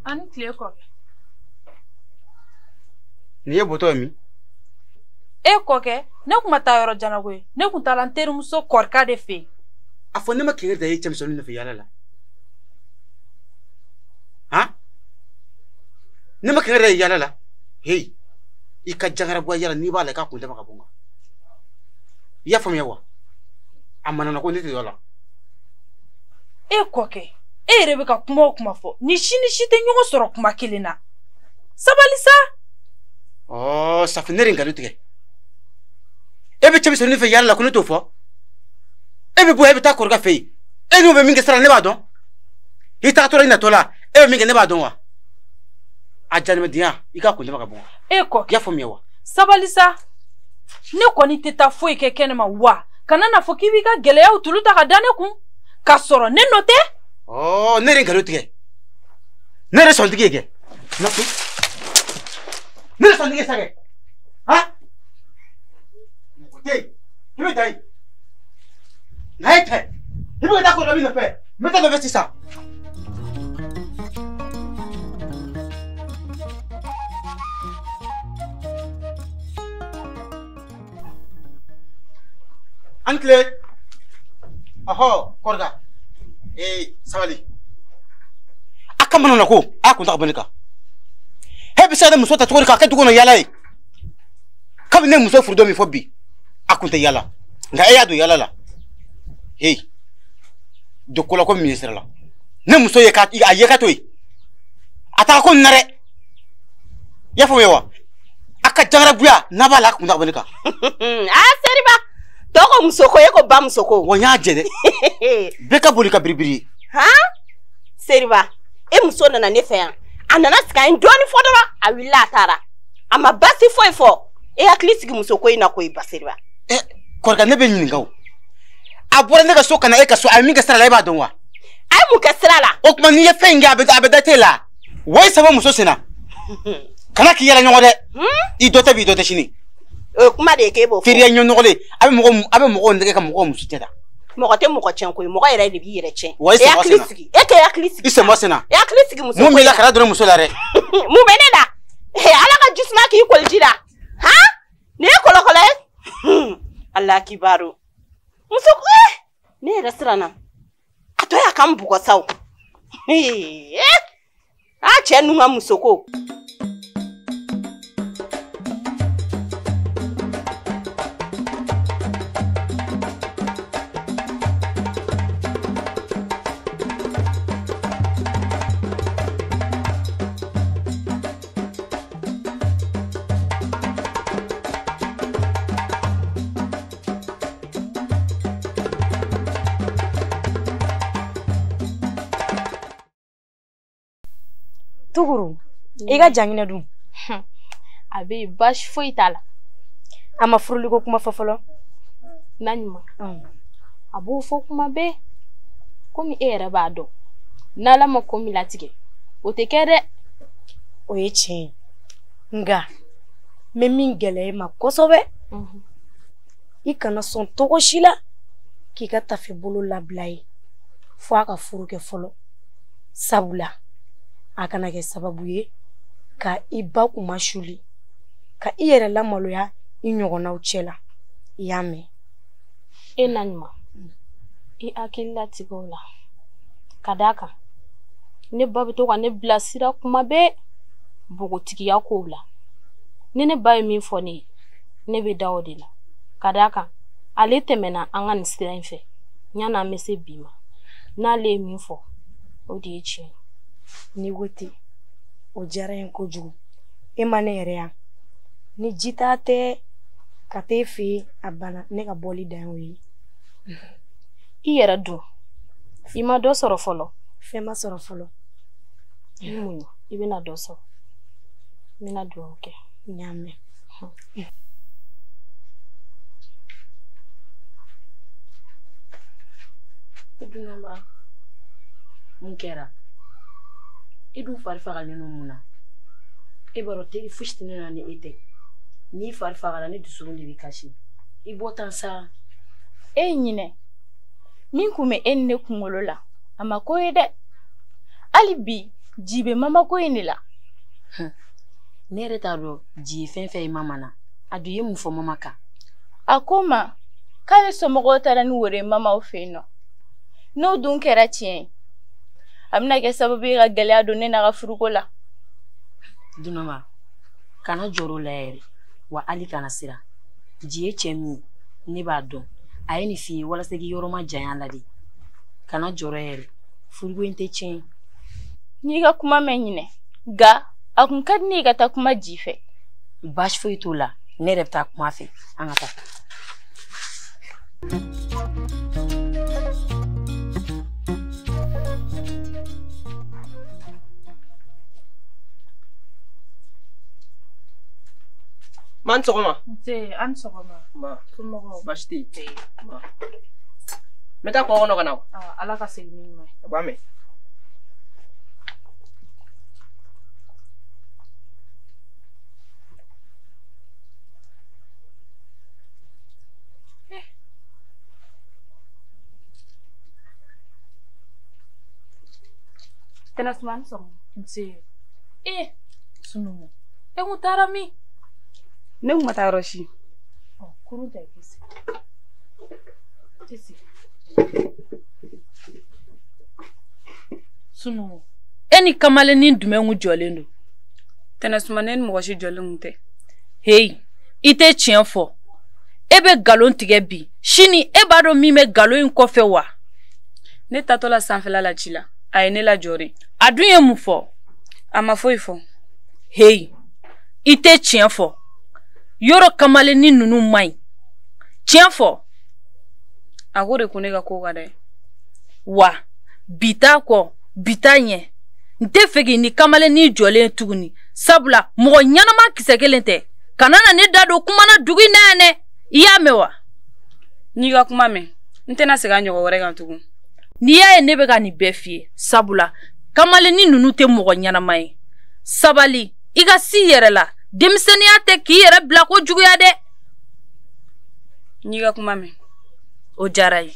Ani tile kɔ. Ni ye bɔtɔ min? E kɔkɛ, ne kuma taa yɔrɔ jana koyi. Ne kun taala n terimuso kɔrɔkɛ de fɛ yen. A fɔ ne ma kɛɲɛ da ye cɛmisɛnnin nɔfɛ yala la. Han? Ne ma kɛɲɛ da ye yala la. Hey, i ka jangara bɔ yala n'i b'a la i ka kun tɛmɛ ka bɔ n kan. I y'a faamuya wa? A manana ko ne tɛ yɔrɔ la. E kɔkɛ, e yɛrɛ bɛ ka kuma o kuma fɔ. Ni si tɛ ɲɔgɔn sɔrɔ kuma kelen na. Sabali sa. Oh, Safi ne de ngalon tigɛ. E bɛ cɛmisɛnnin fɛ yala la ko ne t'o fɔ. E bɛ bɔ e bɛ taa kɔrɔkɛ fɛ yen. E n'o bɛ min kɛ sira ne b'a dɔn. I tagatɔla i natɔ la e bɛ min kɛ ne b'a dɔn wa? A janimɛdenya i ka kun tɛmɛ ka bɔ. E kɔkɛ. I y'a faamuya wa? Sabali sa. Ne kɔni tɛ taa foyi kɛ kɛnɛma wa kana na fɔ k'i b'i ka gɛlɛyaw tulu ta ka da ne kun. Ka sɔrɔ ne nɔ tɛ. Oh, ne de ngalon tigɛ. Ne de sɔntigi ye kɛ. Ne de sɔntigi ye sa kɛ. Han? Mɔgɔ i bɛ da yen. N'a ye tɛ. I bɛ ka taa ko dɔ min nɔfɛ. N bɛ taa dɔ fɛ sisan. An tile. Ɔhɔ, kɔrɔkɛ. Sabali. A ka mana na ko a kun ta ka bɔ ne kan. He bɛ se ka muso ta cogo di k'a kɛ du kɔnɔ yala ye. Kabini ne muso furu don min fɔ bi a kun tɛ yala nka e y'a don yala la. Hey, don ko la ko ministre la. Ne muso ye a ye ka to yen. A taga ko nin na dɛ. I y'a faamuya wa? A ka jangara buya n'a b'a la a kun ta ka bɔ ne kan. Seriba. Tɔgɔ muso ko e ko ba muso ko. Wa n y'a jɛ dɛ. Bɛɛ ka boli ka biribiri. Seriba, e muso nana ne fɛ yan. A nana sigi an dɔɔni fɔ dɔrɔn a wulila a taara. A ma basi foyi fɔ. E hakili sigi muso ko in na ko i ba Seriba. Kɔrɔkɛ ne bɛ ɲininka o. A bɔra ne ka so ka na e ka so a ye min kɛ sira la e b'a dɔn wa? A ye mun kɛ sira la? O tuma n'i ye fɛn in kɛ a bɛ da t'e la. Wa i sɛbɛ muso senna. Kana k'i yɛlɛ ɲɔgɔn dɛ. I dɔ tɛ bi i dɔ tɛ sini. O kuma de ye k'e b'o fɔ. Teriya ɲɔ nɔgɔlen a bɛ mɔgɔw nɛgɛ ka mɔgɔw muso cɛ da. Mɔgɔ tɛ mɔgɔ tiɲɛ koyi, mɔgɔ yɛrɛ de b'i yɛrɛ tiɲɛ. Wa i sɛmɔ senna. E k'e hakili sigi. I sɛmɔ senna. E hakili sigi muso ko in na. Mun b'i la kana dɔrɔn muso la dɛ. Mun bɛ ne la? Ala ka jisuma k'i koli ji la. Han? Nin ye kɔlɔkɔlɔ ye? Ala kibaru. Muso ko ne yɛrɛ siranna. A tɔ y'a kan bugɔ sa o. Cɛ ninnu ka muso ko. Tuguru, i ka jangina dun. A bɛ baasi foyi t'a la. A ma furuliko kuma fɔ fɔlɔ. Na ɲuman. A b'o fɔ kuma bɛɛ. Komi e yɛrɛ b'a dɔn. N'Ala ma ko min latigɛ, o tɛ kɛ dɛ. O ye tiɲɛ ye. Nka n bɛ min gɛlɛya i ma kosɛbɛ. I kana sɔn togo si la k'i ka tafe bolo labila ye fo a ka furu kɛ fɔlɔ. Sabula a kana kɛ sababu ye ka i ba kuma suli ka i yɛrɛ lamaloya i ɲɔgɔnnaw cɛ la. I y'a mɛn? E na ɲuman. I hakili latigɛ o la. Ka d'a kan ne ba bɛ to ka ne bilasira kuma bɛɛ bogotigiya kow la. Ni ne ba ye min fɔ ne ye, ne bɛ da o de la. Ka d'a kan ale tɛmɛna an ka nin sira in fɛ yan'an bɛ se bi ma. N'ale ye min fɔ o de ye tiɲɛ. Ni ko ten o diyara n ye kojugu. E ma ne yɛrɛ yan. Ni ji t'a tɛ ka t'e fɛ yen a banna ne ka bɔli dan y'o ye. I yɛrɛ dun i ma dɔ sɔrɔ fɔlɔ. Fɛn ma sɔrɔ fɔlɔ. I mun i bɛna dɔ sɔrɔ. N bɛna dugawu kɛ. N y'a mɛn. Mun kɛra? e dun fari fagalen no mun na e baro teri fosi tɛ ne na ni e tɛ n'i fari fagala ne dusukun de bɛ kasi i bɔ tan sa e ɲinɛ min kun bɛ e ni ne kunkolo la a ma ko ye dɛ hali bi ji bɛ mama ko in de la ne yɛrɛ t'a dɔn ji ye fɛn fɛn ye mama na a dun ye mun fɔ mama kan a ko n ma k'ale somɔgɔw taara ni woro ye mamaw fɛ yen nɔ n'o dun kɛra tiɲɛ ye a bɛna kɛ sababu ye ka gɛlɛya don ne n'a ka furuko la Dunama kana jɔr'o la yɛrɛ wa hali kana siran ji ye cɛ min ne b'a dɔn a ye nin f'i ye walasa k'i yɔrɔ ma janya la de kana jɔrɔ yɛrɛ furuko in tɛ tiɲɛ n'i ka kuma mɛn ɲinɛ nka a kun ka di ne ye ka taa kuma ji fɛ baasi foyi t'o la ne yɛrɛ bɛ taa kuma fɛ an ka taa Man sɔgɔma. Nse, an sɔgɔma. Ba. Somɔgɔw. Baasi tɛ yen. Ba. N bɛ taa kɔngɔ kɔnɔ ka na. Ala ka segin ni ɲuman ye. A b'a mɛn. Tɛnɛ suma an sɔgɔma. Nse. Sunumu. E kun taara min? Ne kun ma taa yɔrɔ si. Kurun ta i k'i sigi. Tɛ sigi. Sunumu. E ni kamalenin jumɛn kun jɔlen don? Tɛnɛ suma ne ni mɔgɔ si jɔlen kun tɛ. Hey, i tɛ tiɲɛ fɔ. E bɛ galon tigɛ bi. Sini e b'a dɔn min bɛ galon in kɔfɛ wa? Ne tatɔ la sanfɛla la ci la. A ye ne lajɔre. A dun ye mun fɔ? A ma foyi fɔ. Hey, i tɛ tiɲɛ fɔ. Yɔrɔ kamalenin ninnu man ɲi. Tiɲɛ fɔ. A ko de ko ne ka ko ka dɛ. Wa, bi t'a kɔ, bi t'a ɲɛ. N tɛ fɛ k'i ni kamalenin jɔlen tuguni. Sabula, mɔgɔ ɲanama kisɛ kelen tɛ. Kana na ne da don kuma na dugu in na yan dɛ. I y'a mɛn wa? N'i ka kuma mɛn, n tɛna segin a ɲɔgɔn wɛrɛ kan tugun. N'i y'a ye ne bɛ ka nin bɛɛ f'i ye, sabula, kamalenin ninnu tɛ mɔgɔ ɲanama ye. Sabali, i ka s'i yɛrɛ la. Denmisɛnniya tɛ k'i yɛrɛ bila ko juguya dɛ. N'i ka kuma mɛn. O diyara ye.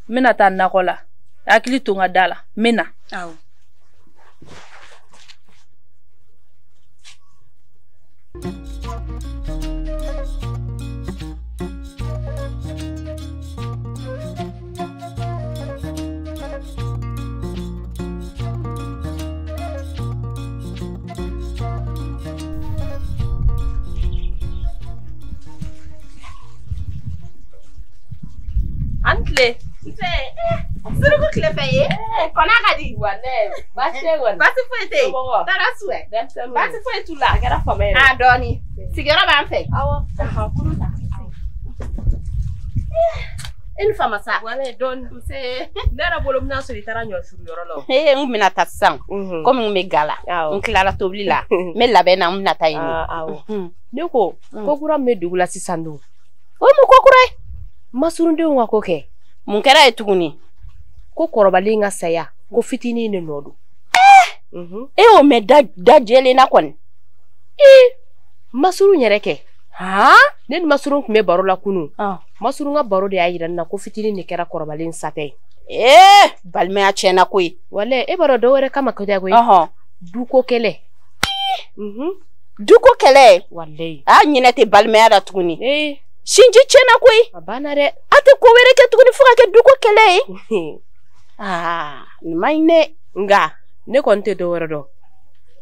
N bɛna taa nakɔ la. Hakili to n ka da la. N bɛ na. Awɔ. Antle. Suruku tile fɛ ye. Kɔnɔ ka di. Baasi tɛ kɔni. Baasi foyi tɛ yen. Taara su ɛ. Baasi foyi t'u la. A kɛra fama yɛrɛ. A dɔɔni. Sigiyɔrɔ b'an fɛ. Awɔ. Kurun ta. I ni fama sa. Wala dɔɔni. Ne yɛrɛ bolo mina sɔrɔ i taara ɲɔ suru yɔrɔ la. n bɛna taa sisan. Komi n bɛ gala. N tilala tobili la. N bɛ labɛn na n bɛna taa yen. Awɔ. Ne ko kura min bɛ dugu la sisan don. O ye mun ko kura ye? Masurundenw ka ko kɛ. Mun kɛra ye tuguni? Ko kɔrɔbalen ka saya ko fitinin de nɔ don. E y'o mɛn da jɛlen na kɔni. Masurun yɛrɛ kɛ. Ne ni Masurun tun bɛ baro la kunun. Masurun ka baro de y'a yira n na ko fitinin de kɛra kɔrɔbalen satɛ. Balimaya tiɲɛna koyi. Walayi e b'a dɔn dɔ wɛrɛ kama kɛ koyi. Duko kɛlɛ. Duko kɛlɛ. Walayi. Ɲinɛ tɛ balimaya la tuguni. Sinji tiɲɛna koyi. A banna dɛ. A tɛ ko wɛrɛ kɛ tuguni fo ka kɛ duko kɛlɛ ye. Nin ma ɲi dɛ. Nka ne kɔni tɛ dɔ wɛrɛ dɔn.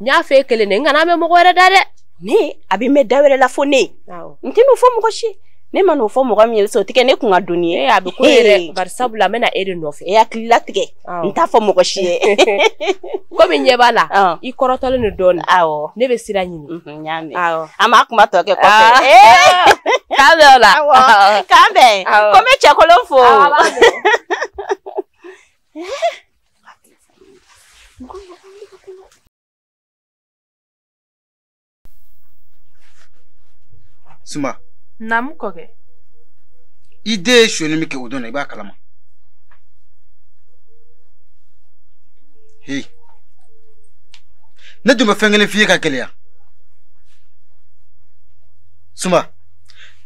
N y'a fɛ kelen de n kana mɛn mɔgɔ wɛrɛ da dɛ. Ne a bɛ mɛn da wɛrɛ la fo ne. N tɛ n'o fɔ mɔgɔ si. Ne ma n'o fɔ mɔgɔ min ye o tɛ kɛ ne kun ka donni ye. A bɛ ko yɛrɛ bari sabula n bɛna e de nɔfɛ. E hakili latigɛ. N t'a fɔ mɔgɔ si ye. Komi ɲɛ b'a la i kɔrɔtɔlen don dɔɔni. Awɔ. Ne bɛ sira ɲini. N y'a mɛn. An b'a kuma tɔ kɛ kɔfɛ. K'an bɛn o la. Awɔ. K'an bɛn. Ko n bɛ cɛkolon fo. Suma. Naamu kɔkɛ. I den ye sonyali min kɛ o don na i b'a kalama. Hey. ne dun bɛ fɛn kelen f'i ye ka gɛlɛya Sumba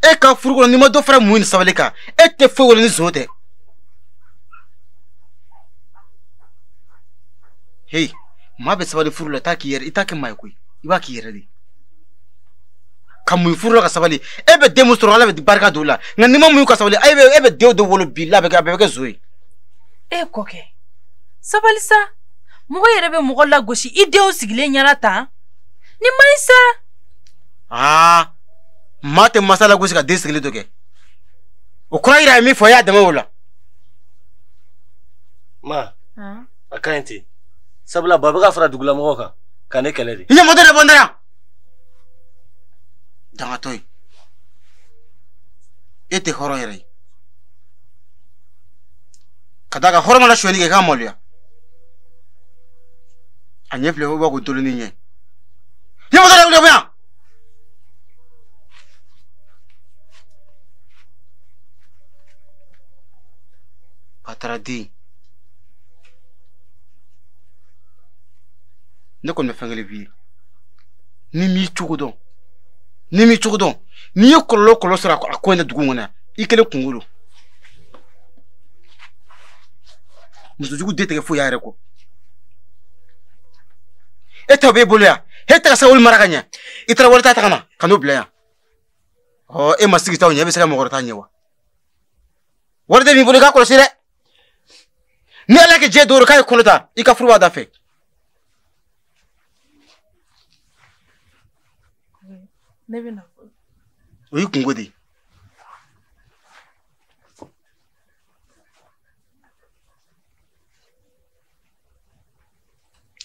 e ka furu kɔnɔ n'i ma dɔ fara mun ni sabali kan e tɛ foyi wɛrɛ ni zon tɛ hey maa bɛ sabali furu la i t'a k'i yɛrɛ i t'a kɛ maa ye koyi i b'a k'i yɛrɛ de ka mun furu la ka sabali e bɛ den mun sɔrɔ Ala bɛ barika don la nka n'i ma mun ka sabali e bɛ denw de wolo bi la a bɛ kɛ zo ye e kɔkɛ sabali sa mɔgɔ yɛrɛ bɛ mɔgɔ lagosi i denw sigilen ɲɛna tan ni ma ɲi sa maa tɛ masa lagosi ka den sigilen to kɛ o kɔrɔ yira ye min fɔ i y'a dɛmɛ o la ma a ka ɲi ten sabula ba bɛ ka fara dugulamɔgɔw kan ka ne kɛlɛ de i ɲɛ mɔtɔ de bɔ n da yan dangatɔ ye e tɛ hɔrɔn yɛrɛ ye ka d'a kan hɔrɔn mana sonyɛli kɛ i k'a maloya a ɲɛ filɛ o b'a ko toloni ɲɛ ɲɛ mɔtɔ de bɔ yan Patradi ne kɔni bɛ fɛn kelen f'i ye ni m'i cogo dɔn n'i ye kɔlɔlɔ sɔrɔ a ko in na dugu kɔnɔ i kelen kunkolo musojugu den tɛ kɛ foyi y'a yɛrɛ kɔ e ta b'e bolo yan e tɛ ka se wuli mara ka ɲɛ i taara wari ta ka na ka n'o bila yan e ma sigi ta ɲɛ e bɛ se ka mɔgɔ wɛrɛ ta ɲɛ wa wari de b'i bolo i k'a kɔlɔsi dɛ ni Ala kɛ jɛ dɔrɔn k'a ye kɔnɔ ta i ka furu b'a da fɛ ne bɛ na o y'i kungo de ye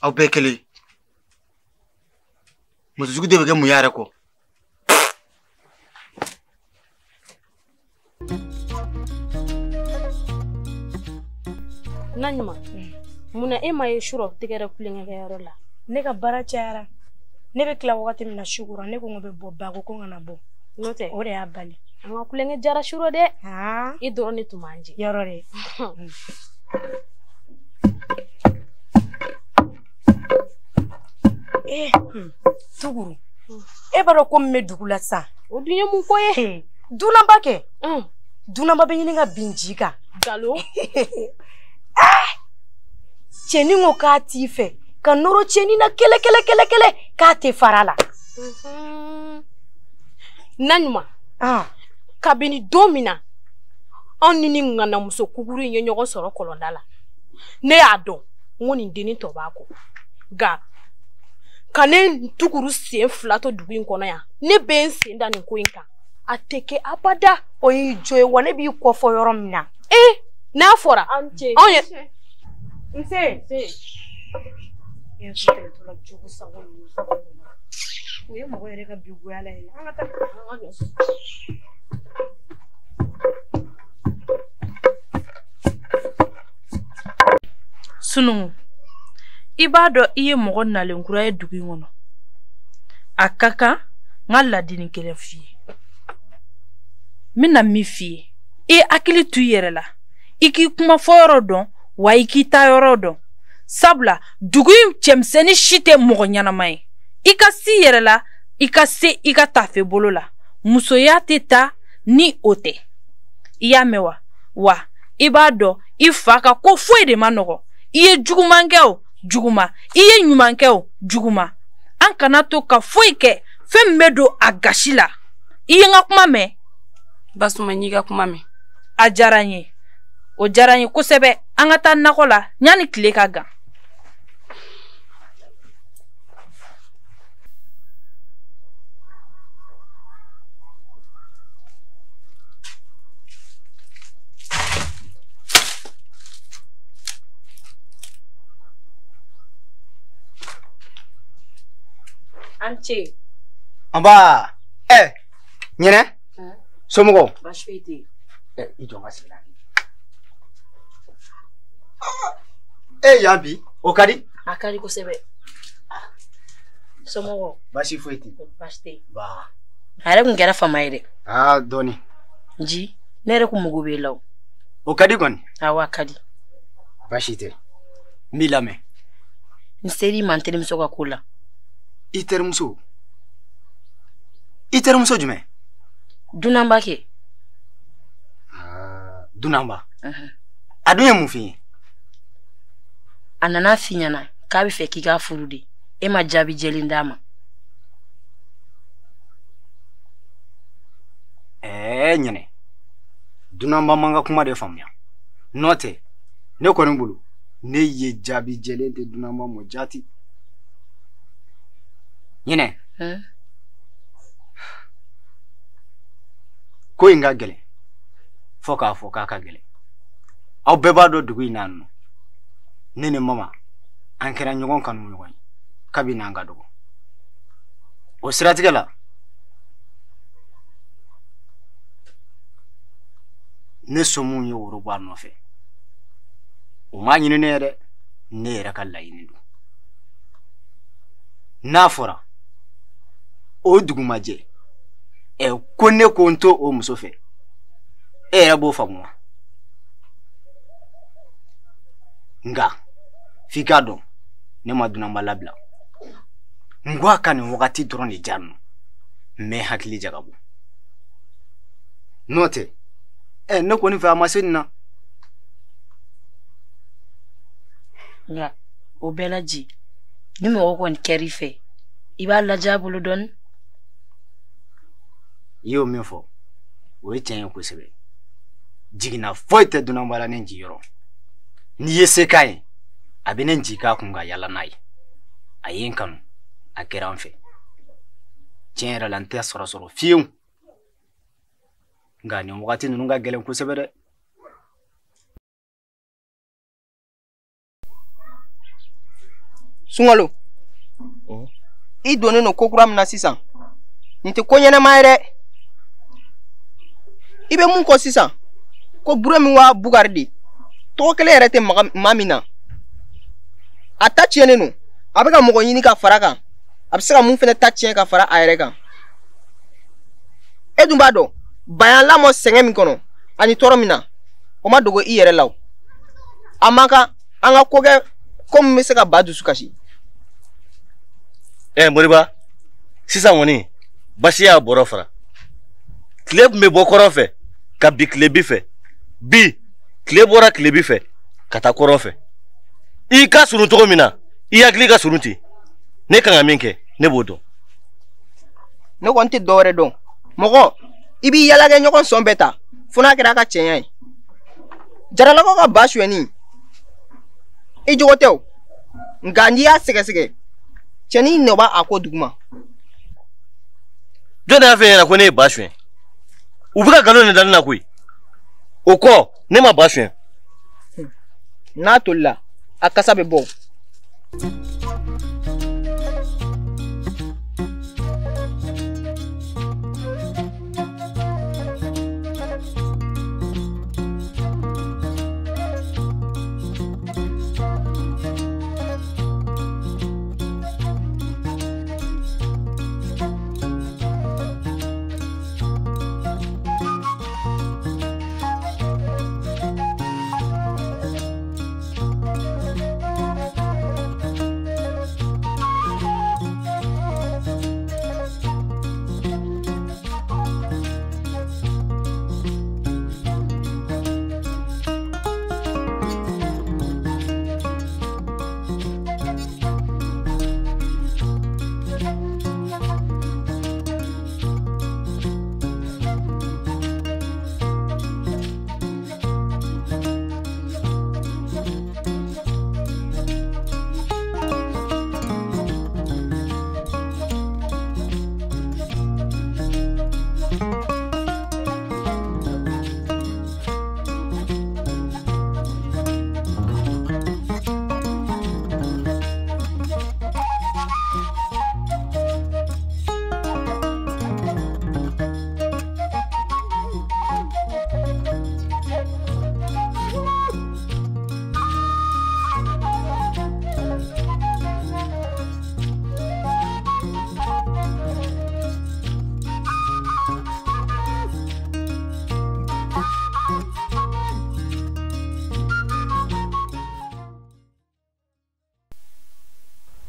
aw bɛɛ kelen musojugu de bɛ kɛ mun yɛrɛ kɔ Naɲuma munna e ma ye surɔ tigɛrɛ kulenkɛyɔrɔ la ne ka baara cayara ne bɛ tila wagati min na sukura ne ko n bɛ bɔ ba ko n kana bɔ n'o tɛ o de y'a bali an ka kulenkɛ jara surɔ dɛ i dɔrɔn ne tun b'an jɛ yɔrɔ de Tuguru e b'a dɔn ko min bɛ dugu la sisan o dun ye mun ko ye dunanba kɛ dunanba bɛ ɲini ka bin ji kan galo cɛnin ko k'a t'i fɛ ka nɔrɔ cɛnin na kɛlɛ k'a tɛ fara la Naɲuma kabini don min na anw ni ŋanamuso kukuru in ye ɲɔgɔn sɔrɔ kɔlɔnda la ne y'a dɔn n ko nin dennin tɔ b'a kɔ nka ka ne Tuguru sen fila to dugu in kɔnɔ yan ne bɛ n sen da nin ko in kan a tɛ kɛ abada o y'i jo ye wa ne b'i kɔfɔ yɔrɔ min na n'a fɔra anw ye nse o ye mɔgɔ yɛrɛ ka bi goyala ye an ka taa Sunuŋu i b'a dɔn i ye mɔgɔ nalen kura ye dugu in kɔnɔ a ka kan n ka ladini kelen f'i ye n bɛna min f'i ye i hakili to i yɛrɛ la i k'i kuma fɔ yɔrɔ dɔn wa i k'i ta yɔrɔ dɔn sabula dugu in cɛmisɛnnin si tɛ mɔgɔ ɲɛnama ye i ka si yɛrɛ la i ka se i ka tafe bolo la musoya tɛ taa ni o tɛ i y'a mɛn wa i b'a dɔn i fa ka ko foyi de ma nɔgɔ i ye juguman kɛ o juguma i ye ɲuman kɛ o juguma an kana to ka foyi kɛ fɛn min bɛ don a gasi la i ye n ka kuma mɛn Basuma n y'i ka kuma mɛn a diyara n ye o diyara n ye kosɛbɛ an ka taa nakɔ la ɲani tile ka gan Ance. Amba ɲɛnɛ somɔgɔw Baasi foyi tɛ yen. I jɔ n ka sigi la yan bi o ka di A ka di kosɛbɛ. Somɔgɔw baasi foyi tɛ yen baasi tɛ yen. a yɛrɛ kun kɛra fama ye dɛ. dɔɔni Nji ne yɛrɛ kun mago b'e la o ka di kɔni awɔ a ka di. baasi tɛ n b'i lamɛn N ser'i ma n terimuso ka ko la I terimuso jumɛn? Dunanba kɛ. Dunanba. A dun ye mun f'i ye? A nana f'i ɲɛna k'a bɛ fɛ k'i ka furu de. E ma jaabi jɛlen d'a ma. Ɲɛnɛ. Dunanba man ka kuma de faamuya. N'o tɛ ne kɔni bolo ne ye jaabi jɛlen tɛ Dunanba mɔ jati. Ɲinɛ. Ko in ka gɛlɛn fo k'a fɔ k'a ka gɛlɛn. Aw bɛɛ b'a dɔn dugu in na nɔ. Ne ni mama an kɛra ɲɔgɔn kanu ɲɔgɔn ye kabini an ka dɔgɔ. O siratigɛ la ne somu ye woro bɔ a nɔfɛ. O ma ɲini ne ye dɛ, ne yɛrɛ ka laɲini don. N'a fɔra o dugumajɛ ko ne ko n to o muso fɛ, e yɛrɛ b'o faamu wa? Nka f'i k'a dɔn ne ma Dunanba labila. N ko a ka nin wagati dɔrɔn de diya n mɛ hakili jagabɔ. N'o tɛ ne kɔni fɛ a ma se nin na. Nka o bɛɛ laji ni mɔgɔ kɔni kɛr'i fɛ I b'a lajɛ a bolo dɔɔni. I y'o min fɔ o ye tiɲɛ ye kosɛbɛ. Jiginna foyi tɛ Dunanba la ne jigiyɔrɔ. N'i ye se k'a ye a bɛ ne jigin k'a kun ka yala n'a ye. A ye n kanu a kɛra an fɛ. Tiɲɛ yɛrɛ la n tɛ sɔrɔ fiyewu. Nka nin wagati ninnu ka gɛlɛn kosɛbɛ dɛ. Sunkalo. I donnen no ko kura min na sisan. Nin tɛ ko ɲɛnama ye dɛ. I bɛ mun kɔ sisan ko bure min wa Bugari de. Tɔgɔ kelen yɛrɛ tɛ maa min na. A ta tiɲɛnen no. A bɛ ka mɔgɔ ɲini ka fara kan. A bɛ se ka mun fɛnɛ ta tiɲɛ ka fara a yɛrɛ kan. E dun b'a dɔn bayan lamɔ sɛgɛn min kɔnɔ ani tɔɔrɔ min na o ma dogo I yɛrɛ la o. A man kan an ka ko kɛ ko min bɛ se ka ba dusu kasi. Moriba sisan kɔni basi y'a bɔrɔ fara. Tile tun bɛ bɔ kɔrɔn fɛ ka bi tile bi fɛ. Bi tile bɔra tile bi fɛ ka taa kɔrɔn fɛ. I ka surun cogo min na I hakili ka surun ten. Ne kan ka min kɛ ne b'o dɔn. Ne kɔni tɛ dɔwɛrɛ dɔn. Mɔgɔ I b'i yala kɛ ɲɔgɔn sɔn bɛɛ ta fo n'a kɛra a ka cɛɲa ye. Jaralakaw ka ba suyɛnni I jogo tɛ o. Nka n'i y'a sɛgɛsɛgɛ cɛnni nɔ b'a ko duguma. Jɔn y'a fɛ ɲɛna ko ne ye ba suyɛn? U bɛ ka nkalon de da ne na koyi. O kɔ ne ma ba suyɛn. N'a tolila a kasa bɛ bɔ.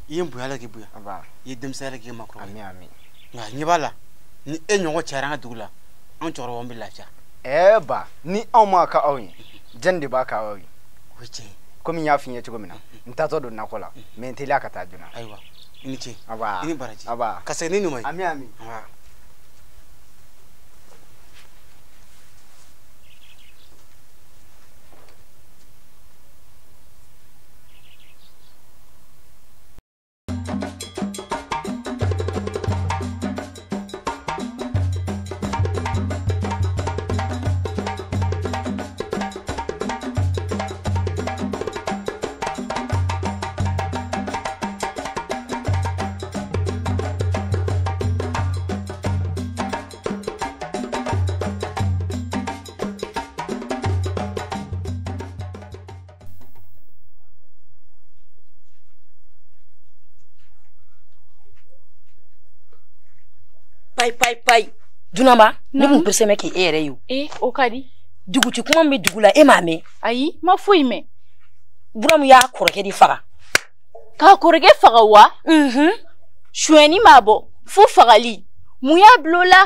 i ye bonya la k'i bonya aba i ye denmisɛnya la k'i makɔrɔ ami ami nka ɲɛ b'a la ni e ɲɔgɔn cayara an ka dugu la an cɛkɔrɔbaw bɛ lafiya ba ni anw ma ka aw ye jɛn de b'a ka aw ye o ye tiɲɛ ye komi n y'a f'i ye cogo min na n taatɔ don nakɔ la mɛ n teliya ka taa joona ayiwa i ni ce aba i ni baraji aba ka segin ni ɲuman ye ami ami pai Dunama ne kun preseme ke e yɛrɛ ye o ka di duguti kuma min bɛ dugu la e m'a mɛn ayi ma foyi mɛn Buramu y'a kɔrɔkɛ de faga k'a kɔrɔkɛ faga wa suɲɛni m'a bɔ fo fagali mun y'a bilo la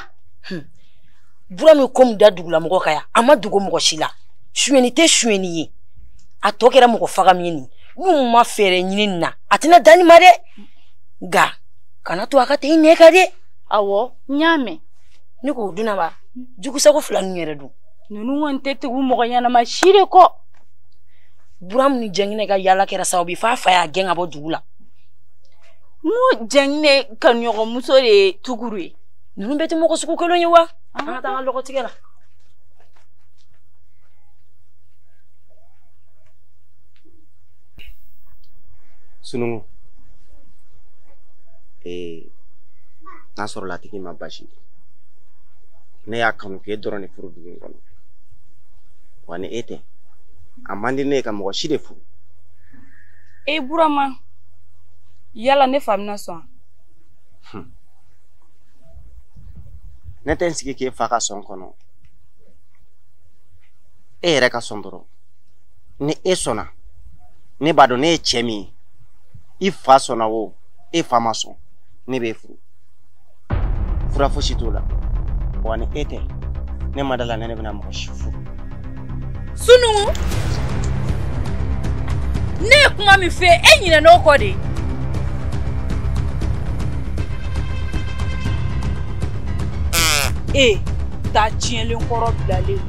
Buramu komi da dugula mɔgɔ ka yan a ma dogo mɔgɔ si la suɲɛni tɛ suɲɛni ye a tɔ kɛra mɔgɔ faga min ye nin n'u ma fɛɛrɛ ɲini nin na a tɛna dani ma dɛ nka kana to a ka taa i nɛ kan dɛ awɔ n y'a mɛn ne ko Dunama jugusago fila ninnu yɛrɛ don ninnu kɔni tɛ tugu mɔgɔ ɲɛnama si de kɔ Buramu ni Jɛnginɛ ka yaala kɛra sababu ye f'a fa y'a gɛn ka bɔ dugu la n ko Jɛnginɛ ka ɲɔgɔnmuso de ye Tukuru ye ninnu bɛɛ tɛ mɔgɔ sugu kelen ye wa an ka taa an ka lɔgɔtigɛ la Sunungu n'a sɔrɔla a tigi ma basi ne y'a kanu k'e dɔrɔn de furu dugu in kɔnɔ wa ni e tɛ a man di ne ye ka mɔgɔ si de furu Burama yala ne fa bɛna sɔn ne tɛ n sigi k'e fa ka sɔn kɔnɔ e yɛrɛ ka sɔn dɔrɔn ni e sɔnna ne b'a dɔn ne ye cɛ min ye i fa sɔnna o e fa ma sɔn ne b'e furu fura fosi t'o la wa ni e tɛ ne ma dala ne bɛna mɔgɔ si furu Sunungu ne ye kuma min fɛ e ɲinɛna o kɔ de ta tiɲɛlen kɔrɔ bilalen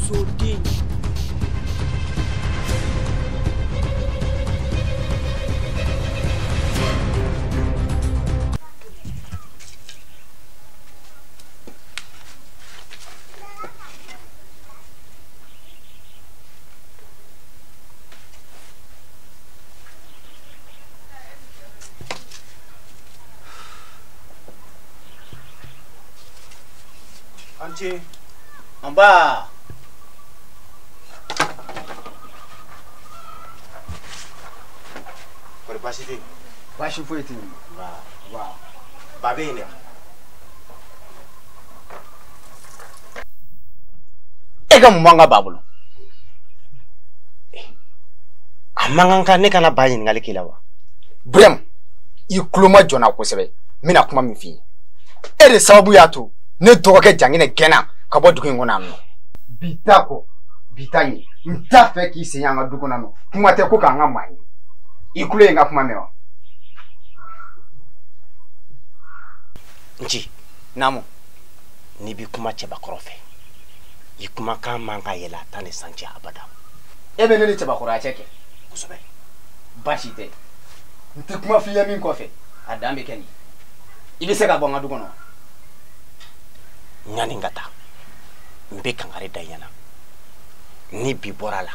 soden Anci, Amba. Kori basi tɛ yen? Baasi foyi tɛ yen. Ba bɛ yen dɛ. E ka mun b'an ka ba bolo? A man kan ka ne kana ba ɲininkali k'i la wa? Buramu i tulo ma jɔnna kosɛbɛ n bɛna kuma min f'i ye e de sababu y'a to ne dɔgɔkɛ Jɛnginɛ gɛnna ka bɔ dugu in kɔnɔ yan nɔ bi t'a kɔ bi t'a ɲɛ n t'a fɛ k'i sen an ka du kɔnɔ nɔ kuma tɛ ko k'an ka maa ye i tulo ye n ka kuma mɛn wa Nci naamu n'i bi kuma cɛbakɔrɔ fɛ i kumakan man ka yɛlɛ a ta ni san cɛ abada e bɛ ne ni cɛbakɔrɔya cɛ kɛ kosɛbɛ baasi tɛ n tɛ kuma f'i ye min kɔfɛ a dan bɛ kɛ nin i bɛ se ka bɔ n ka du kɔnɔ ɲani ka taa n bɛ kangari da i ɲɛna ni bi bɔra la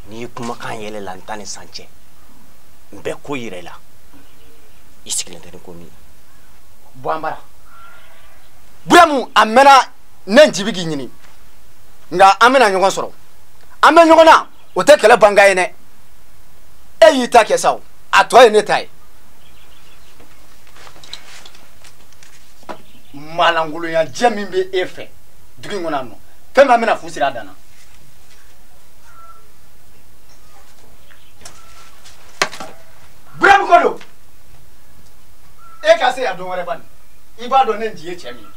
n'i ye kumakan yɛlɛ la n ta ni san cɛ n bɛ ko yira i la i sigilen tɛ ni ko min bɔ an bara Buramu a mɛnna ne jibi k'i ɲini nka an bɛna ɲɔgɔn sɔrɔ an bɛ ɲɔgɔn na o tɛ kɛlɛ ban ka ye dɛ e y'i ta kɛ sa a tɔ ye ne ta ye malangolonya jɛ min bɛ e fɛ dugu in kɔnɔ yan nɔ fɛn min bɛna fu siri a dan na Buramu ko don se a dɔn wɛrɛ bani i b'a dɔn ne nin ye cɛ min ye.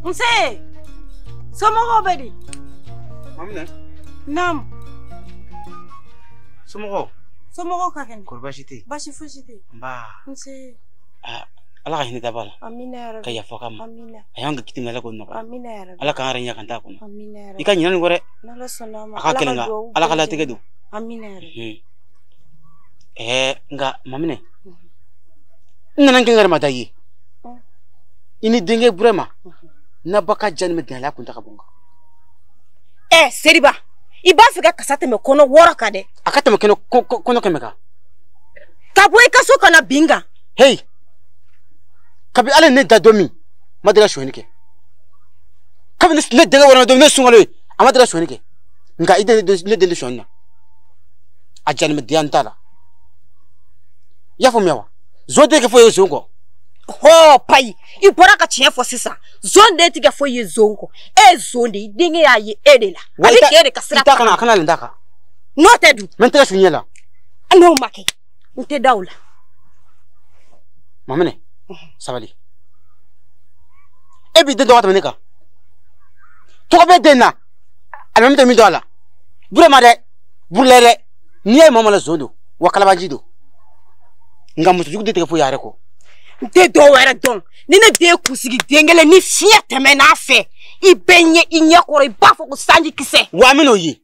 Nse, somɔgɔw bɛ di? Maminɛ. Naamu. Somɔgɔw. Somɔgɔw ka kɛnɛ. Kɔri baasi tɛ yen? Baasi fosi tɛ yen. Nba. Nse. Ala ka hinɛ ta b'a la. Amina yarabi. Ka yafa k'a ma. Amina. A y'an ka kiti minɛ Ala k'o nɔgɔya. Amina yarabi. Ala k'an yɛrɛ ɲɛ kan t'a kɔnɔ. Amina yarabi. I ka ɲinɛ nin kɔ dɛ. N'Ala sɔnn'a ma. A ka kɛlɛ nka Ala ka latigɛ don. Amina yarabi. Nka Maminɛ. N nana n kɛ n yɛrɛ ma da i ye. I ni denkɛ Burama. Na ba ka jani mɛ dingɛ kun ta ka bɔ n kan. Seriba, i b'a fɛ ka kasa tɛmɛ kɔnɔ 6 kan dɛ. A ka tɛmɛ kɔnɔ 100 kan. Ka bɔ i ka so kana bin kan. Hey, kabi ala ne da don min ma deli ka sonyani kɛ. Kabi ne denkɛ wɔrɔ don ne sunkalo ye a ma deli ka sonyani kɛ. Nka i ne deli sonyani na. A jani mɛ diya n t'a la. I y'a faamuya wa? Zon tɛ kɛ foyi ye zon kɔ. Payi, i bɔra ka tiɲɛ fɔ sisan. Zon den tigɛ foyi ye zon kɔ. E ye zon de, i denkɛ y'a ye e de la. A bɛ k'e de ka sira ta kana a kana nin da kan. N'o tɛ dun. Mɛ n tɛ ka suɲɛ la. N'o ma kɛ, n tɛ da o la. Maminɛ, sabali. E b'i den dɔgɔ tɛmɛ ne kan. Tɔgɔ bɛ den na. Alimami tɛ min dɔn a la. Burama dɛ, Burulɛ dɛ. N'i ye maa la zon don, wa kalabanji don. Nka muso jugu tɛ tigɛ foyi yɛrɛ kɔ. N tɛ dɔw wɛrɛ dɔn. Ni ne den kunsigi den kelen ni fiɲɛ tɛmɛ n'a fɛ, i bɛ ɲɛ i ɲɛ kɔrɔ i b'a fɔ ko sanji kisɛ. Wa min n'o ye.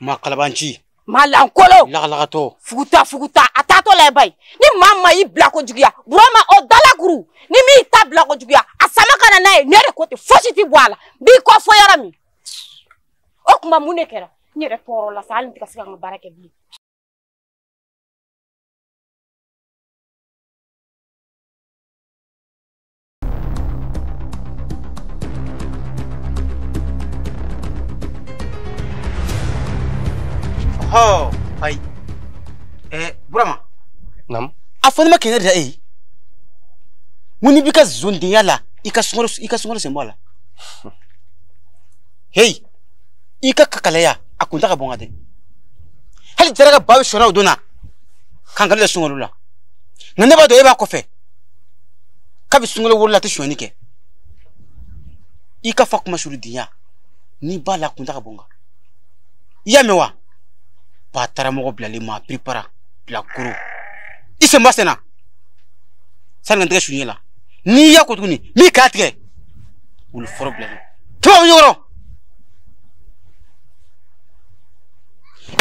Ma kalabanci. Ma lankolo. Lagalakatɔ. Fuguta a taatɔ la ba ye. Ni maa ma y'i bila ko juguya, Burama o dalakuru. Ni min ta bila ko juguya, a sama ka na n'a ye ne yɛrɛ ko ten fosi tɛ bɔ a la. B'i kɔ fɔ yɔrɔ min. O tuma mun de kɛra? N yɛrɛ tɔɔrɔ la sa hali n tɛ ka se ka n ka baara kɛ bilen. Ayi. Burama. Nam. A fɔ ne ma kɛnɛ da e ye. Mun ni b'i ka zondenya la i ka sunkalo sen bɔ a la. Hey, i ka kakalaya a kun ta ka bɔ n kan dɛ. Hali jara ka ba bɛ sɔnna o don na k'an kale sunkalo la. Nka ne b'a dɔn e b'a kɔfɛ k'a bɛ sunkalo wolo la a tɛ sonyani kɛ. I ka fa kuma suru dinya n'i b'a la a kun ta ka bɔ n kan. I y'a mɛn wa? Ba taara mɔgɔ bilalen ma prépara bila koro. I sen bɔ sen na. Sani ka n tɛgɛ suɲɛ la. N'i y'a ko tuguni min k'a tigɛ wulu fɔlɔ bilalen. Tuma bɛ ɲɔgɔn.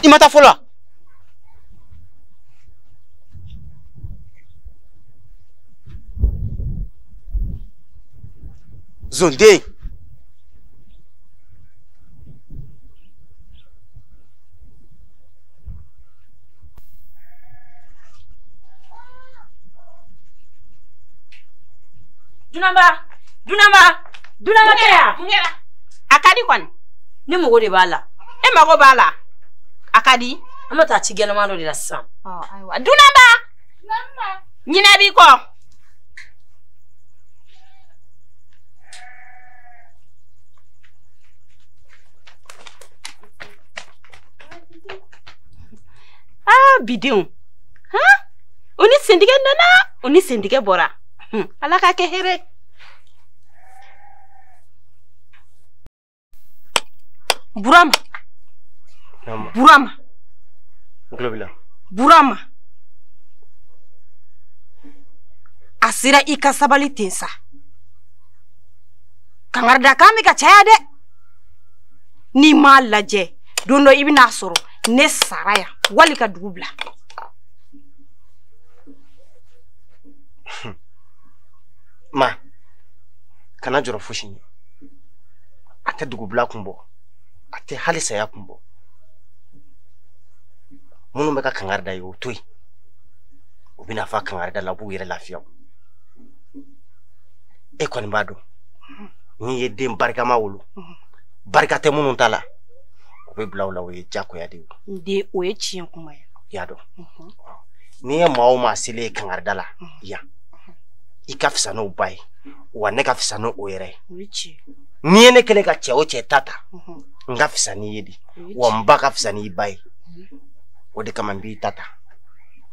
I ma taa fɔlɔ wa? Zonden. Dunama kɛ yan. Mun kɛra? A ka di kɔni. Ne mago de b'a la. E mago b'a la. A ka di. An bɛ taa ci gɛlɛman dɔ de la sisan. Ayiwa. Dunaba. Ɲinɛ b'i kɔ. Bidenw. O ni sentigɛ nana, o ni sentigɛ bɔra. Ala ka kɛ hɛrɛ. Burama. Burama. A sera i ka sabali ten sa. Kangarida kan bɛ ka caya dɛ. N'i m'a lajɛ don dɔ i bɛna sɔrɔ ne sara yan wali ka dugu bila. Ma, kana jɔrɔ fosi ɲɛ. A tɛ dugu bila kun bɔ. A tɛ hali saya kun bɔ. Minnu bɛ ka kangarida ye o to yen. U bɛna fɔ kangarida la u b'u yɛrɛ lafiya. E kɔni b'a dɔn. N'i ye den barikama wolo. Barika tɛ minnu ta la. be bila o la o ye jakoya de nde o ye tiɲɛ kuma ye ya dɔn ni ye maa o maa selen ye kangarida la yan i ka fisa n'o ba ye wa ne ka fisa n'o yɛrɛ ye o ye tiɲɛ ni ye ne kɛlen ka cɛ o cɛ ta n ka fisa n'i ye de wa n ba ka fisa n'i ba ye o de kama n b'i ta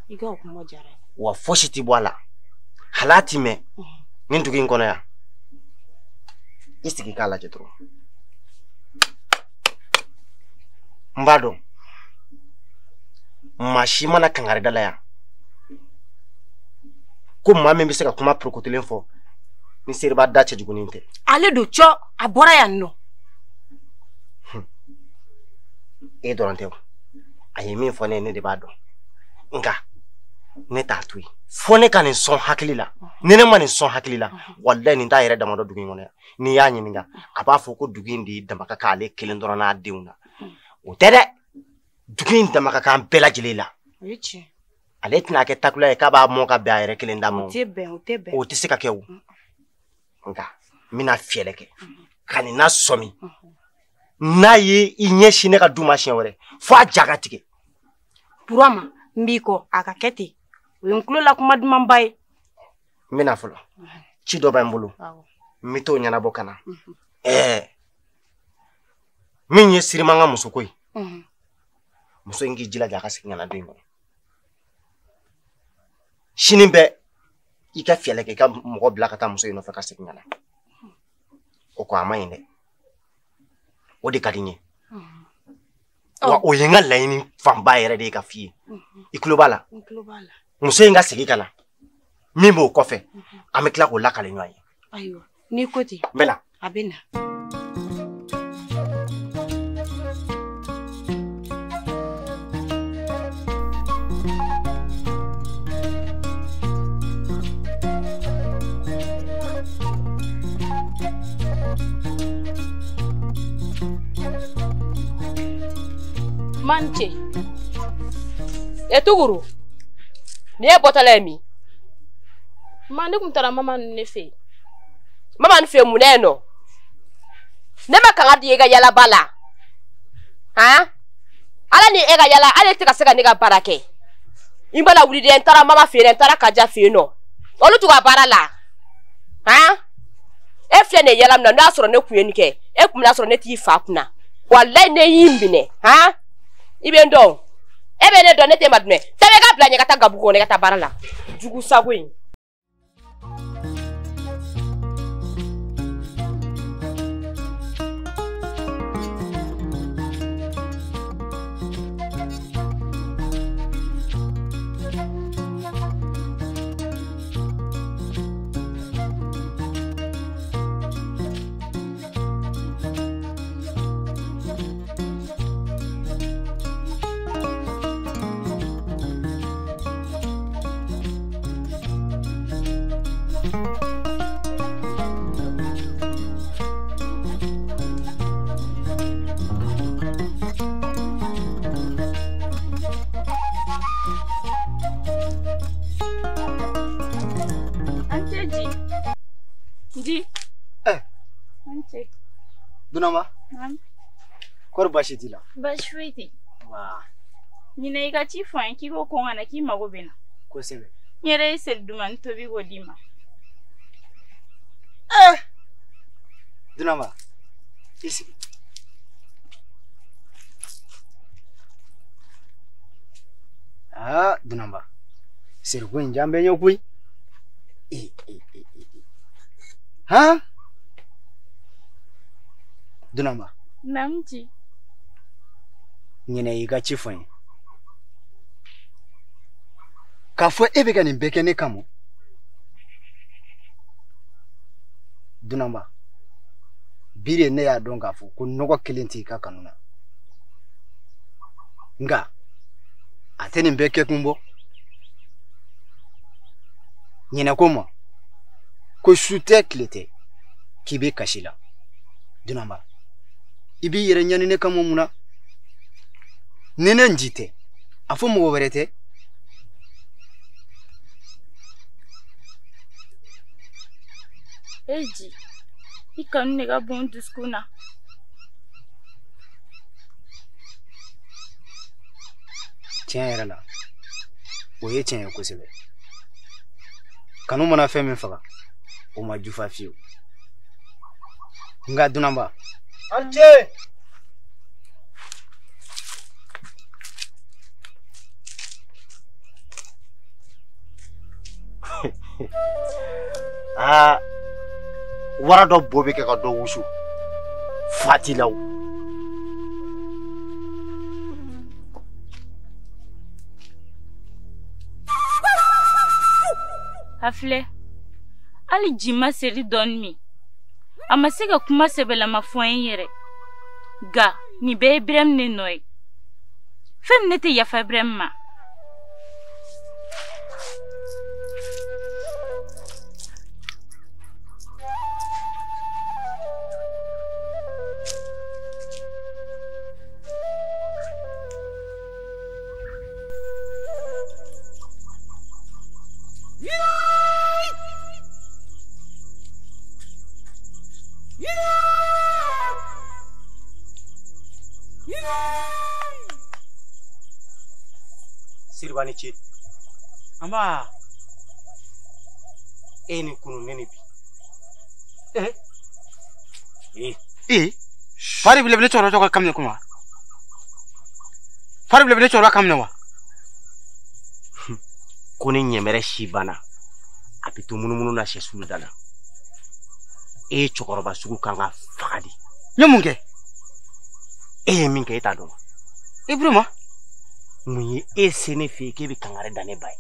i ka o kuma diyara ye wa fosi ti bɔ a la hal'a ti mɛn nin dugu in kɔnɔ yan i sigi k'a lajɛ dɔrɔn n b'a dɔn maa si mana kangarida la yan ko maa min bɛ se ka kuma porokotolen fɔ ni seriba da cɛjugunin tɛ ale don cɔ a bɔra yan nɔ e dɔrɔn tɛ a ye min fɔ ne ye ne de b'a dɔn nka ne t'a to yen fo ne ka nin sɔn hakili la ni ne ma nin sɔn hakili la walayi nin t'a yɛrɛ dama dɔ dugu in kɔnɔ yan n'i y'a ɲininka a b'a fɔ ko dugu in de dama ka kan ale kelen dɔrɔn n'a denw na o tɛ dɛ dugu in dama ka kan bɛɛ lajɛlen la o ye tiɲɛ ale tɛna kɛ takula ye k'a b'a mɔ ka bɛn a yɛrɛ kelen d'a ma o tɛ bɛn o tɛ se ka kɛ o nka n bɛna fiyɛlɛ kɛ ka nin na sɔmi n'a ye i ɲɛsin ne ka du ma siɲɛ wɛrɛ fo a ja ka tigɛ Burama n b'i kɔ a ka kɛ ten o ye n tulo la kuma dumanba ye n bɛna fɔlɔ ci dɔ bɛ n bolo n bɛ t'o ɲɛnabɔ ka na min ye Siriman ka muso ko ye muso in k'i jilaja a ka segin ka na du in kɔnɔ sini bɛɛ i ka fiyɛlɛ kɛ i ka mɔgɔ bila ka taa muso in nɔfɛ ka segin ka na o ko a ma ɲi dɛ o de ka di n ye wa o ye n ka laɲini fanba yɛrɛ de ye ka f'i ye i tulo b'a la muso in ka segin ka na min b'o kɔfɛ an bɛ tila k'o lakale ɲɔgɔn ye ayiwa n'i ko ten n bɛ na a bɛ na Manche. Etuguru. Ni e botala mi. Mande kun tara mama ne fe. Mama nfe muneno. Ne ma kan adi ga yala bala. Ha? Ala ni e ga yala, ale ti ka se ka ne ga barake. Imbala wuri de ntara mama fe ne ntara kaja fe no. Olu tu ga barala. Ha? E fle ne yala na na soro ne kuye nike. E kumna soro ne ti fa kuna. Wallahi ne yimbine. Ha? Ibendo. Ebe ne do ne te madme. Tabe ga bla nyaka ta gabugo ne ta barala. Jugu sagwe. Ndi. Manche. Dunama? Nam. Kor bashi tila. Bashwiti. Wa. Nina ika chifu anki ko konga ki mago bena. Ko sebe. Nyere sel duman tobi godima. Dunama. Isi. Dunama. Sirku njambe nyokui. Ha? Dunama. Namji. Nyine yiga chifon. Kafo ebega ni beke ne kamo. Dunama. Bire ne ya donga fu ko nogo kilenti ka kanuna. Nga. Ateni beke kumbo. Nyine koma. Ko sute klete kibe kashila. Dunama. Ibi yere nyani ne kamo muna. Nene njite. Afo mo werete. Eji. Ika nne ga bon duskuna. tiɲɛ yɛrɛ la o ye tiɲɛ ye kosɛbɛ kanu mana fɛn min faga o ma jufa fiyewu nka dunanba an cɛ wara dɔ bo bɛ kɛ ka dɔ wusu fatilaw Hafle, ali jima seri dɔɔni min a ma se ka kuma sɛbɛlama fɔ n yɛrɛ ga nin bɛɛ ye Birahim ne nɔ ye fɛn min ne tɛ yafa Birahim ma Siribani ce amma ni kunu ne bi fari bile bile choro choro kamne kuma fari bile bile choro kamne wa ko ni nyemere shibana apitu munumunu na shesulu dala chokoroba sugu kanga fagadi nyamunge min ke ta do Ibrahima munyi sene fe ke bi kangare dane bay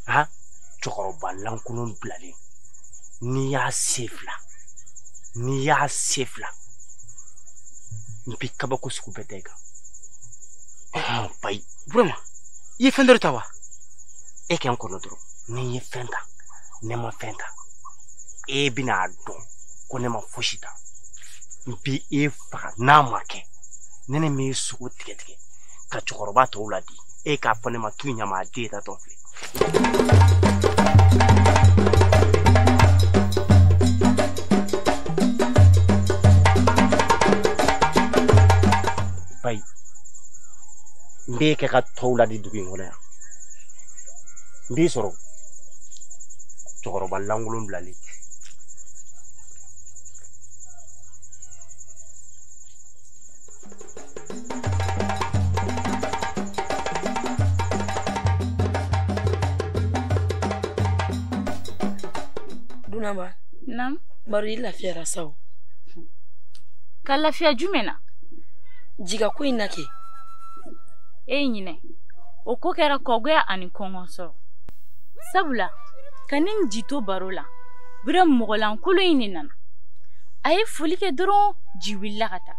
ha chokoroba lankunun blale ni ya sefla mpi kabako suku betega bay Ibrahima ye fendor tawa ken kono dro ni ye fenta ne ma fenta bina don ko ne ma foshita mpi fa na make nene me suku tigetiget ka chokoroba to ladi ka fone ma tunya ma data to fle bay mbe ke ka to ladi dugi ngona mbi soro chokoroba langulun blali Dunamba. Nam. Bari lafiya rasaw. Ka lafiya jumena. Jiga ko inake. Nyine. O ko kɛra kɔgoya ani kɔngɔsɔ. Sabula kanin jito baro la. Birahim mɔgɔlankolon in nana. A ye foli kɛ dɔrɔn ji wulila ka taa.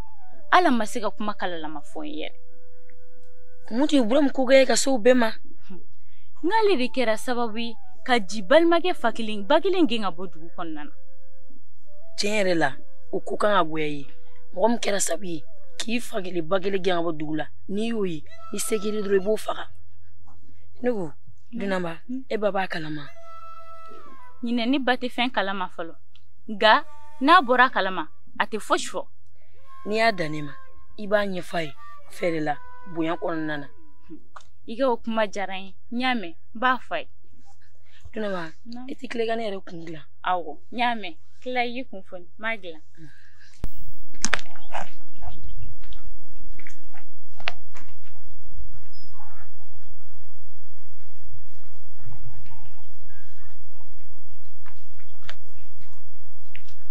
Ala ma se ka kuma kalalama fɔ n yɛrɛ. Mutu Birahim kogoya ka so bɛɛ ma. N'ale de kɛra sababu ye ka ji balimakɛ fa kelen ba kelen gɛn ka bɔ dugu kɔnɔna na. Tiɲɛ yɛrɛ la o ko kan ka goya ye. Mɔgɔ min kɛra sababu ye k'i fa kelen ba kelen gɛn ka bɔ dugu la n'i y'o ye ni se kiri dɔrɔn I b'o faga. Ne ko Dunamba e ba b'a kalama. Ɲinɛ ne ba tɛ fɛn kalama fɔlɔ nka n'a bɔra kalama a tɛ fosi fɔ. N'i y'a dan ne ma I b'a ɲɛf'a ye fɛrɛ la bonya kɔnɔna na. I ka o kuma diyara n ye n y'a mɛn n b'a fɔ a ye. Dunamba I tɛ tile ka ne yɛrɛ kun dilan. Awɔ n y'a mɛn tila I y'i kun fɔ n m'a dilan.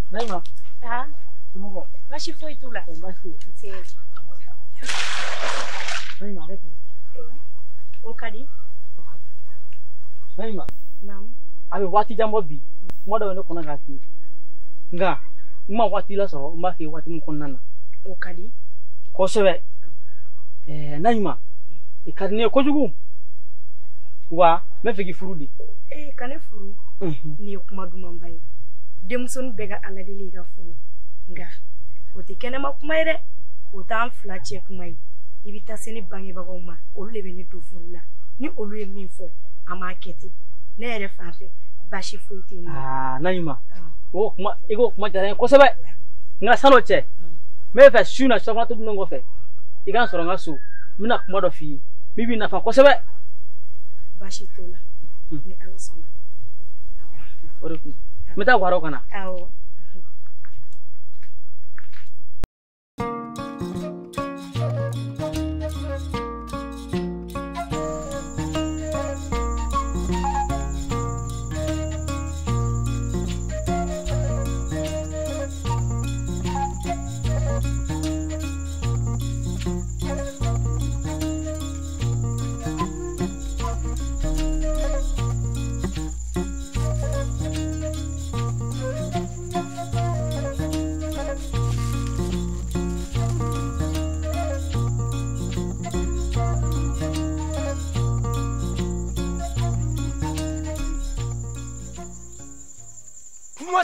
Naima. Tumugo. Bashi foi tu la. Bashi. Sí. Naima, reto. Okadi. Naima. Naam. Abi wati jambo bi. Moda weno kona gafi. Nga, ma wati la so, ma fi wati mu konna. Okadi. Ko sebe. Naima. Ikadne ko jugu. Wa, me fegi furudi. Kane furu. Ni kuma duma mbaye. Demson bega ala de liga furu nga o te kenema kuma ire o ta fla che kuma yi ibita sene bangi ba ko ma o le be ni do furu la ni o lu e min fo ama keti ne ere fafe bashi foiti ni Naima o kuma ego kuma jare ko sebe nga sano che me fa shuna so ma to ndongo fe igan soro nga so mina kuma do fi min b'i nafa kosɛbɛ. Baasi t'o la. Ni Ala sɔnna. O de kun. N bɛ taa guwaro kana. Awɔ.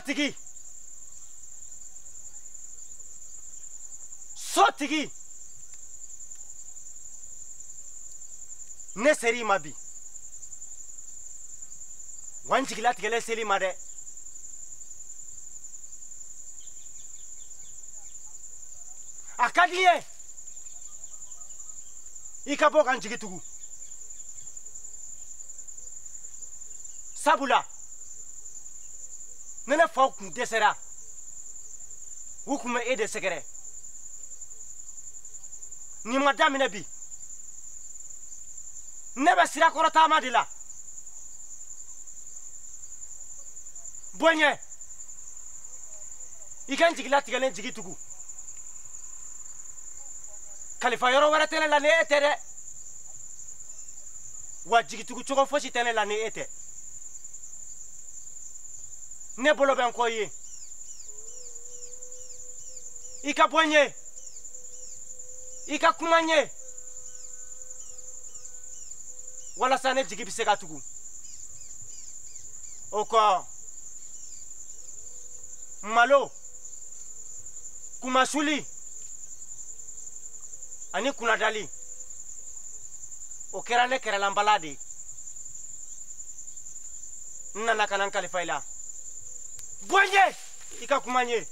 Tigi so tigi ne seri ma bi wan jigila tigele seli ma de akadiye ikabo kan jigi tugu sabula nene faw kun dɛsɛra u kun bɛ e de sɛgɛrɛ ni ma daminɛ bi ne bɛ sirakɔrɔ taama de la bonya i ka n jigila tigɛlen jigi tugu kalifa yɔrɔ wɛrɛ tɛ ne la ni e tɛ dɛ wa jigitugu cogo fosi tɛ ne la ni e tɛ ne bolo bɛ n kɔ ye i ka bɔ n ye i ka kuma n ye walasa ne jigi bɛ se ka tugu o kɔ malo kumasuli ani kunadali o kɛra ne kɛrɛlanbala de n nana ka na n kalifa i la bɔ n ye i ka kuma n ye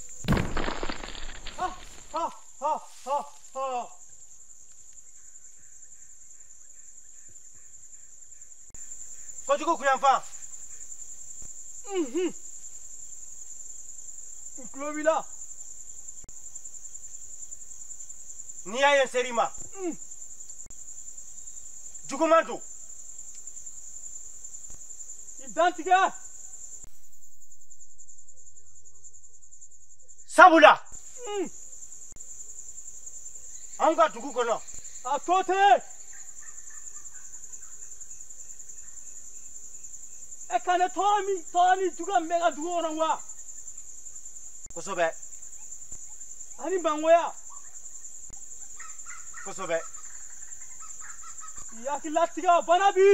kojugu kunyanfan n tulo b'i la n'i y'a ye n ser'i ma juguman don i dantigɛ sabula anw ka dugu kɔnɔ a to ten e ka ne tɔɔrɔ ni juguya min bɛ ka dugu kɔnɔ wa kosɛbɛ ani bangoya kosɛbɛ i hakililatigɛ bana bi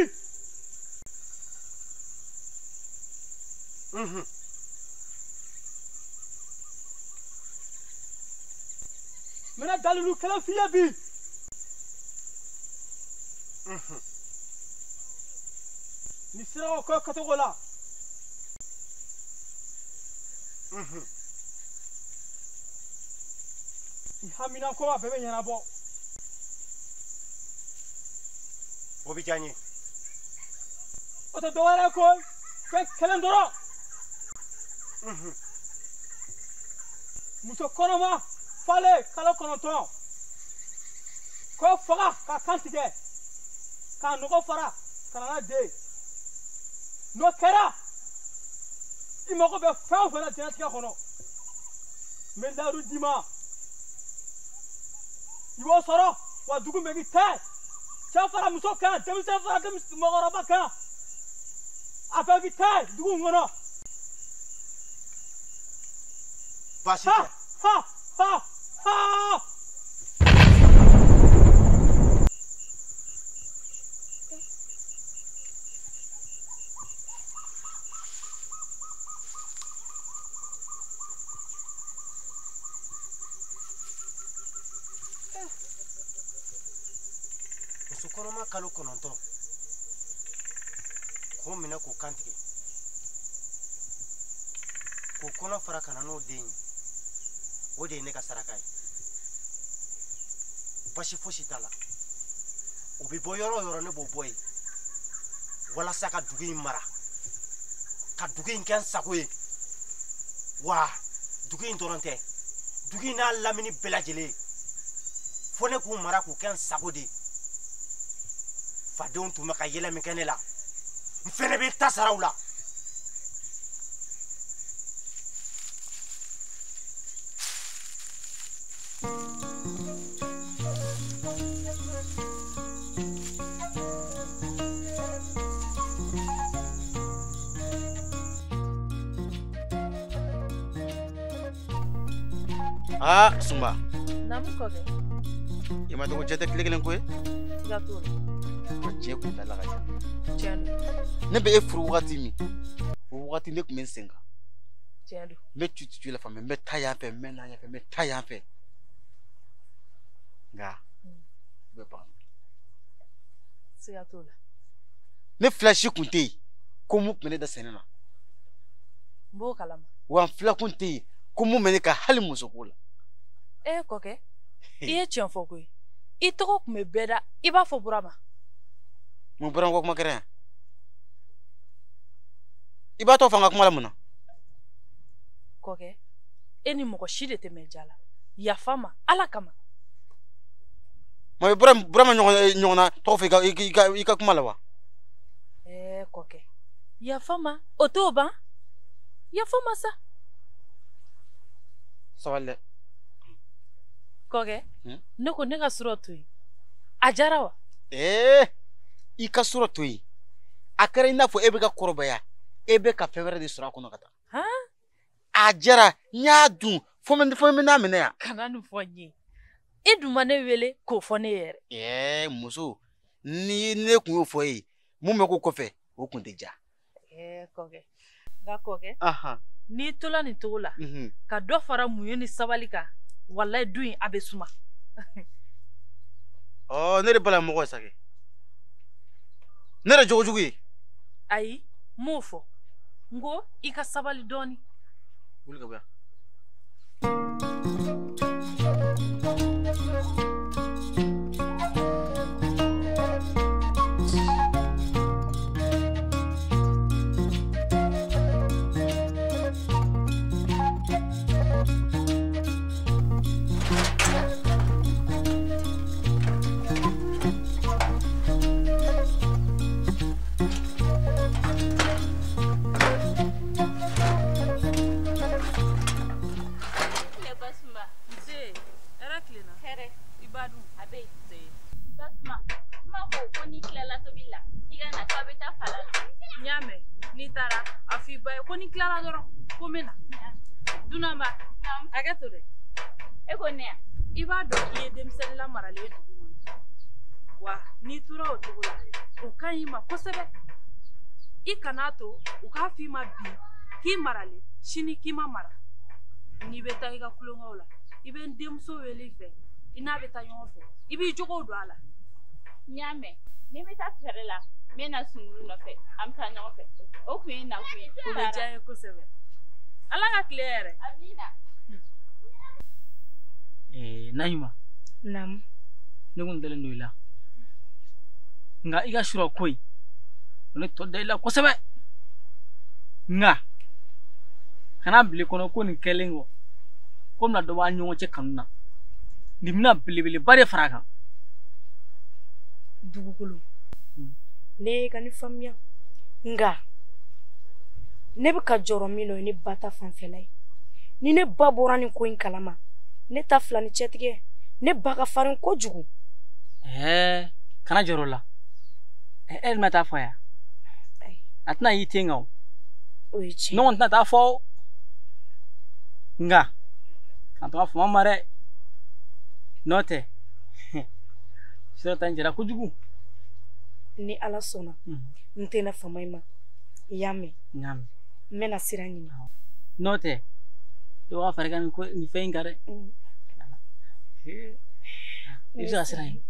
n bɛna dalilu kelen f'i ye bi ni sera o kɔ kɛcogo la i hamina ko a bɛɛ bɛ ɲɛnabɔ o bɛ diya n ye o tɛ dɔwɛrɛ ye ko fɛn kelen dɔrɔn muso kɔnɔma falen kalo 9 ko faga ka kan tigɛ k'a nɔgɔ fara ka na n'a den n'o kɛra i mago bɛ fɛn o fɛn na diɲɛlatigɛ kɔnɔ n bɛ layidu d'i ma i b'o sɔrɔ wa dugu mɛgi tɛ cɛ fara muso kan denmisɛn fara mɔgɔkɔrɔba kan a bɛɛ bi tɛ dugu in kɔnɔ baasi tɛ muso kɔnɔma kalo 9 k'o minɛ k'o kantigɛ k'o kɔnɔ fara ka na n'o den ye o de ye ne ka saraka ye basi fosi t'a la u bɛ bɔ yɔrɔ o yɔrɔ ne b'o bɔ yen walasa ka dugu in mara ka dugu in kɛ n sago ye wa dugu in dɔrɔn tɛ dugu in n'a lamini bɛɛ lajɛlen fo ne k'u mara k'u kɛ n sago de fadenw tun bɛ ka yɛlɛ min kɛ ne la n fɛnɛ bɛ ta sara u la. Ah, Sumba. Namu koge. Ima dogo jete kile ko ye? Gato. Ko je ko la ga ja. Tiendo. Ne be e furu wagati mi. O wagati ne kuma senga. Tiendo. Me tutu la femme, me ta ya fe, me na ya fe, me ta ya fe. Nga. Be pa. Sigato la. Ne flash kunte. Ko mu mene da senena. Mbo kalama. Wa fla kunte. Ko mu mene ka hali musoko la. Koke. Iye tiɲɛ fɔ koyi. I tɔgɔ kun bɛ bɛɛ da I b'a fɔ Burama. Mun Burama ko kuma kɛra yan? I b'a tɔ fanga kuma la mun na? Kɔkɛ, e ni mɔgɔ si de tɛmɛ ja la. Yafa ma Ala kama. Ma Burama ɲɔgɔnna tɔgɔ fɔ I ka kuma la wa? Kɔkɛ. Yafa ma o t'o ban. Yafa ma sa. Sabali dɛ. Koge, ne ko ne ka sura to yi. A jara wa? I ka sura to yi. A kɛra I n'a fɔ e bɛ ka kɔrɔbaya. E bɛ ka fɛn wɛrɛ de sɔrɔ a kɔnɔ ka taa. A jara, n y'a dun. Fo n bɛ n'a minɛ yan. Kana nin fɔ n ye. I dun ma ne wele k'o fɔ ne yɛrɛ. Muso, ni ne kun y'o fɔ e ye, mun bɛ ko kɔfɛ, o kun tɛ ja. Kɔkɛ. Nka Kɔkɛ. N'i tola nin togo la, ka dɔ fara muɲu ni sabali kan. Wallahi du in a bɛ suma. Ne de bala mɔgɔ ye sa kɛ. Ne yɛrɛ jogo jugu ye. Ayi, m'o fɔ. N ko I ka sabali dɔɔni. Wuli ka bɔ yan. I b'a dɔn k'i ye denmisɛnnin lamaralen ye dugu kɔnɔ. Wa n'i tora o cogo la, o ka ɲi ma kosɛbɛ. I kan'a to u k'a f'i ma bi k'i maralen, sini k'i ma mara. N'i bɛ taa I ka kulonkɛw la, I bɛ n denmuso wele I fɛ, I n'a bɛ taa ɲɔgɔn fɛ. I b'i jogow don a la. N y'a mɛn. Ni bɛ taa fɛrɛ la, n bɛ na Sunkuru nɔfɛ, an bɛ taa ɲɔgɔn fɛ. O kun ye na kun ye. O bɛ diya n ye kosɛbɛ. Ala ka tile yɛrɛ. Amina. Naima. Naam. Ne kun dalen do I la. Nga I ka sura ko in, ne tɔ da I la kosɛbɛ. Nga kana bile kɔnɔ ko nin kɛlen kɔ, ko bɛna dɔ b'a ɲɔgɔn cɛ kanu na. Nin bɛna belebeleba de fara a kan. Dugukolo. Ne ka ni faamuya. Nga ne bɛ ka jɔrɔ min na o ye ne ba ta fanfɛla ye. Ni ne ba bɔra nin ko in kalama, ne ta fila ni cɛtigɛ, ne ba ka farin kojugu. Kana jɔrɔ la. E ma taa fɔ ya. A tɛna y'i ten o. O ye tiɲɛ. Ne kɔni tɛna taa fɔ. Nga a tɔgɔ fama ma dɛ. N'o tɛ sira ta n jɛra kojugu. Ni Ala sɔnna, n tɛna fama I ma. I y'a mɛn. N y'a mɛn. N bɛna sira ɲini. N'o tɛ dɔw ka fari kan nin fɛn in kan dɛ. I bɛ se ka sira ɲini.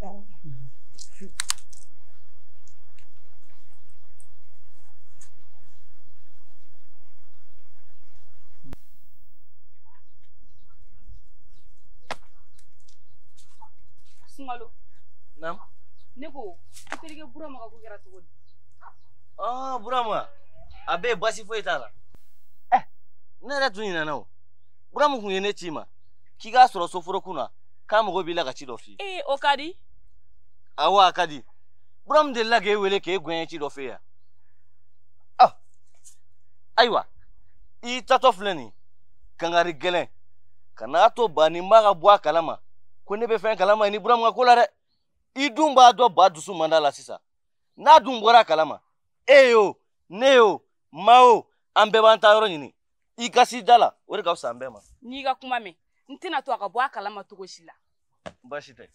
Sunkalo. Naam. Ne ko i terikɛ Burama ka ko kɛra cogo di? Burama a bɛ basi foyi t'a la. Ne yɛrɛ tun ɲinɛna o. Burama kun ye ne ci ma k'i k'a sɔrɔ soforokun na k'a mago b'i la ka ci dɔ f'i ye. O ka di? Awɔ a ka di. Burama delila k'e wele k'e gɔɲɛ ci dɔ f'e ye. Ayiwa i tatɔ filɛ nin kangari gɛlɛn kan'a to bani n b'a ka bɔ a kalama ko ne bɛ fɛn kalama ni Burama ka ko la dɛ. I dun b'a dɔn ba dusu man d'a la sisan. N'a dun bɔra a kalama e yo ne yo ma o an bɛɛ b'an ta yɔrɔ ɲini. I ka s'i da la o de ka fisa an bɛɛ ma. N'i ka kuma mɛn n tɛna to a ka bɔ a kalama cogo si la. Baasi tɛ.